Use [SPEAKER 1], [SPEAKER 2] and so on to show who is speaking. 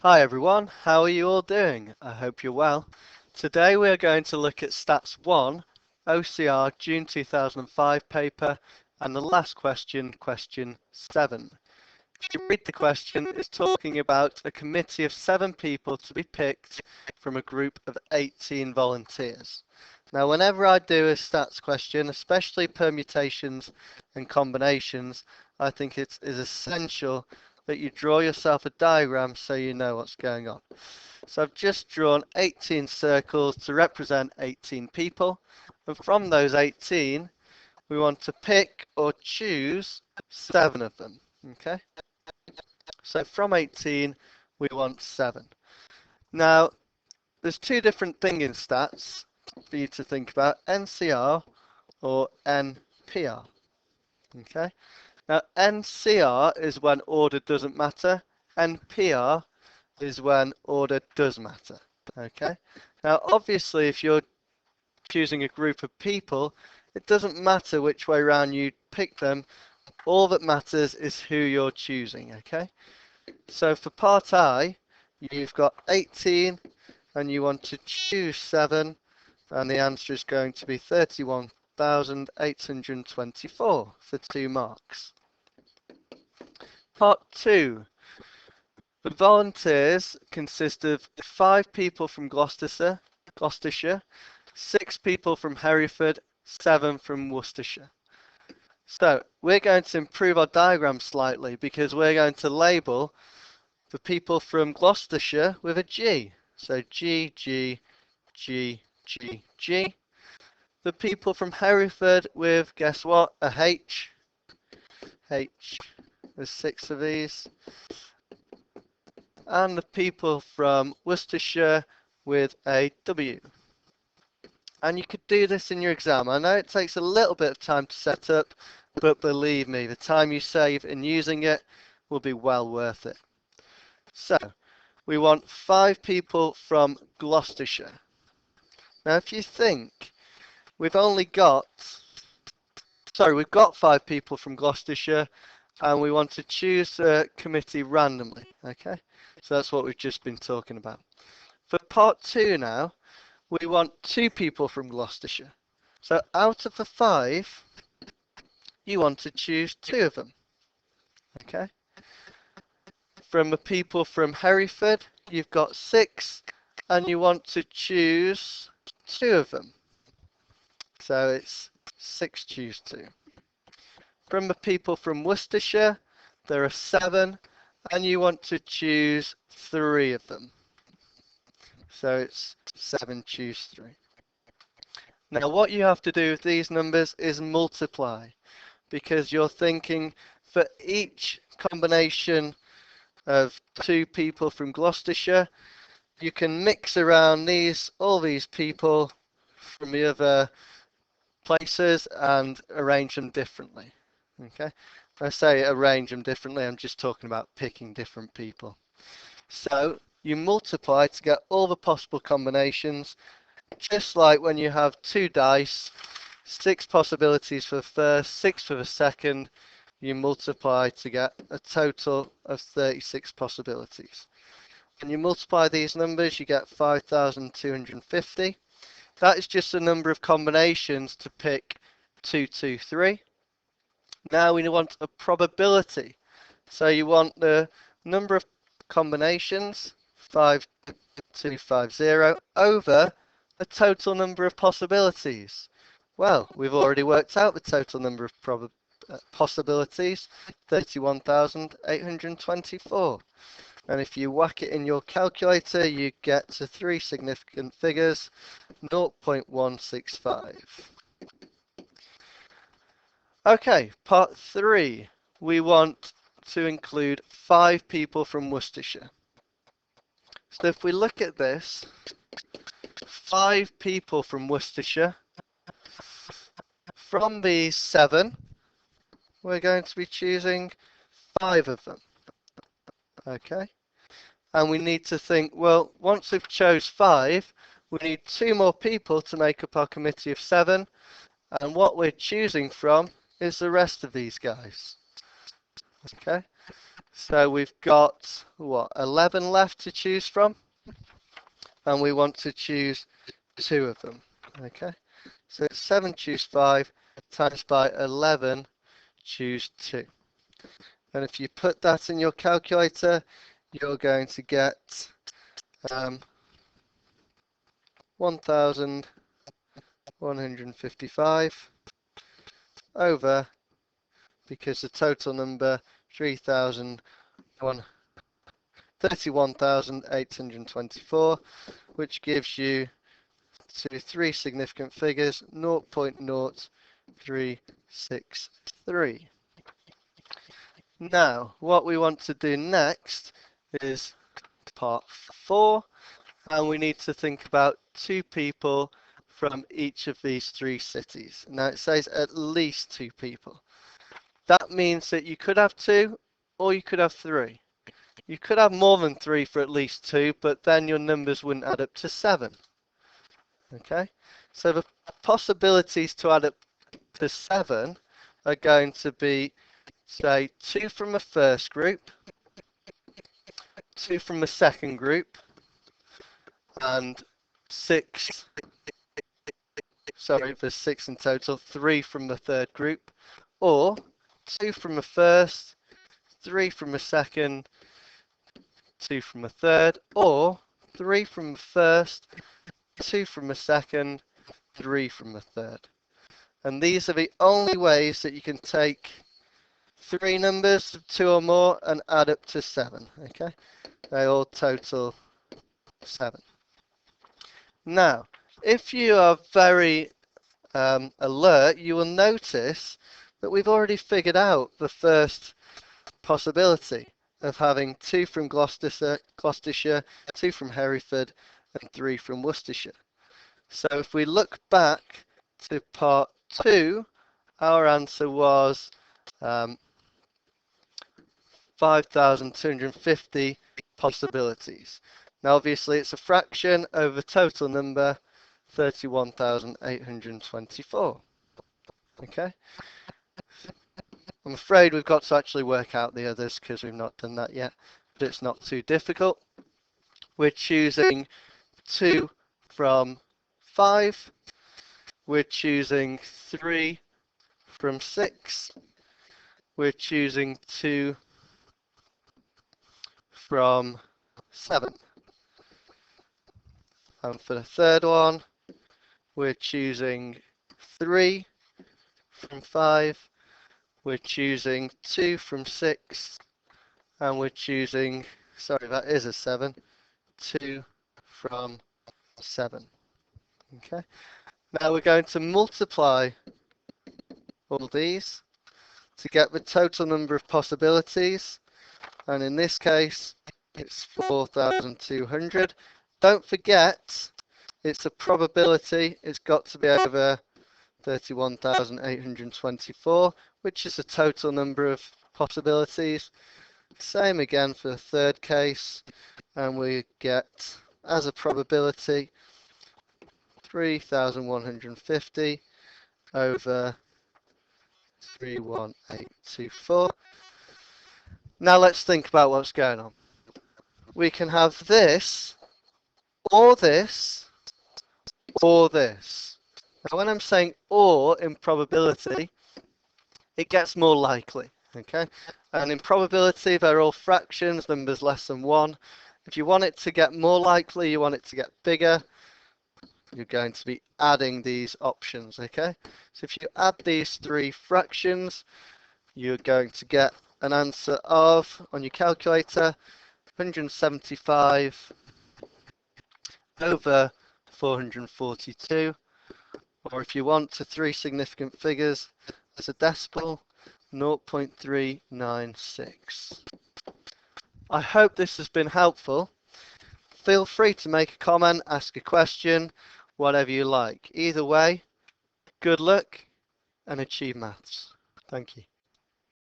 [SPEAKER 1] Hi everyone, how are you all doing? I hope you're well. Today we are going to look at Stats 1, OCR June 2005 paper, and the last question, question 7. If you read the question, it's talking about a committee of 7 people to be picked from a group of 18 volunteers. Now, whenever I do a stats question, especially permutations and combinations, I think it is essential that you draw yourself a diagram so you know what's going on. So I've just drawn 18 circles to represent 18 people, and from those 18 we want to pick or choose 7 of them. Okay, so from 18 we want 7. Now there's two different things in stats for you to think about: NCR or NPR. Okay, now NCR is when order doesn't matter, NPR is when order does matter. Okay, now obviously if you're choosing a group of people, it doesn't matter which way around you pick them. All that matters is who you're choosing. Okay, so for part I, you've got 18 and you want to choose 7, and the answer is going to be 31,824 for 2 marks. Part 2. The volunteers consist of 5 people from Gloucestershire, 6 people from Hereford, 7 from Worcestershire. So we're going to improve our diagram slightly because we're going to label the people from Gloucestershire with a G. So G, G, G, G, G. The people from Hereford with, guess what, a H. H. There's 6 of these. And the people from Worcestershire with a W. And you could do this in your exam. I know it takes a little bit of time to set up, but believe me, the time you save in using it will be well worth it. So we want 5 people from Gloucestershire. Now if you think, we've got 5 people from Gloucestershire, and we want to choose a committee randomly. Okay, so that's what we've just been talking about. For part 2 now, we want 2 people from Gloucestershire. So out of the 5, you want to choose 2 of them. Okay. From the people from Hereford, you've got 6, and you want to choose 2 of them. So it's 6 choose 2. From the people from Worcestershire, there are 7, and you want to choose 3 of them. So it's 7 choose 3. Now what you have to do with these numbers is multiply, because you're thinking for each combination of 2 people from Gloucestershire, you can mix around all these people from the other places and arrange them differently. Okay, when I say arrange them differently, I'm just talking about picking different people. So you multiply to get all the possible combinations, just like when you have 2 dice, 6 possibilities for the first, 6 for the second. You multiply to get a total of 36 possibilities. When you multiply these numbers, you get 5,250. That is just the number of combinations to pick 2, 2, 3. Now we want a probability. So you want the number of combinations, 5250, over the total number of possibilities. Well, we've already worked out the total number of possibilities, 31,824. And if you whack it in your calculator, you get to 3 significant figures, 0.165. Okay, part 3. We want to include 5 people from Worcestershire. So if we look at this, 5 people from Worcestershire. From these 7, we're going to be choosing 5 of them. Okay, and we need to think, well, once we've chose 5, we need 2 more people to make up our committee of 7, and what we're choosing from is the rest of these guys. Okay, So we've got, what, 11 left to choose from? And we want to choose 2 of them. Okay, so 7 choose 5 times by 11 choose 2. And if you put that in your calculator, you're going to get 1,155 over, because the total number 31,824, which gives you 3 significant figures, 0.0363. Now, what we want to do next is part 4, and we need to think about 2 people from each of these 3 cities. Now, it says at least 2 people. That means that you could have 2 or you could have 3. You could have more than 3 for at least 2, but then your numbers wouldn't add up to 7. Okay, so the possibilities to add up to 7 are going to be, say, 2 from a first group, 2 from a second group, and 6, sorry, there's 6 in total, 3 from the third group, or 2 from a first, 3 from a second, 2 from a third, or 3 from a first, 2 from a second, 3 from a third. And these are the only ways that you can take 3 numbers, 2 or more, and add up to 7. Okay, they all total 7. Now, if you are very alert, you will notice that we've already figured out the first possibility of having 2 from Gloucestershire, 2 from Hereford, and 3 from Worcestershire. So if we look back to part 2, our answer was 5,250 possibilities. Now, obviously, it's a fraction over total number, 31,824. Okay. I'm afraid we've got to actually work out the others because we've not done that yet, but it's not too difficult. We're choosing 2 from 5. We're choosing 3 from 6. We're choosing 2 from 7. And for the third one, we're choosing 3 from 5. We're choosing 2 from 6. And we're choosing, sorry, that is a 7, 2 from 7. Okay. Now we're going to multiply all these to get the total number of possibilities. And in this case, it's 4,200. Don't forget, it's a probability. It's got to be over 31,824, which is the total number of possibilities. Same again for the third case, and we get, as a probability, 3,150 over 31824. Now let's think about what's going on. We can have this, or this, or this. Now when I'm saying or in probability, it gets more likely, okay? And in probability, they're all fractions, numbers less than 1. If you want it to get more likely, you want it to get bigger, you're going to be adding these options, okay? So if you add these 3 fractions, you're going to get an answer of, on your calculator, 175 over 442. Or if you want to 3 significant figures as a decimal, 0.396. I hope this has been helpful. Feel free to make a comment, ask a question, whatever you like. Either way, good luck and achieve maths. Thank you.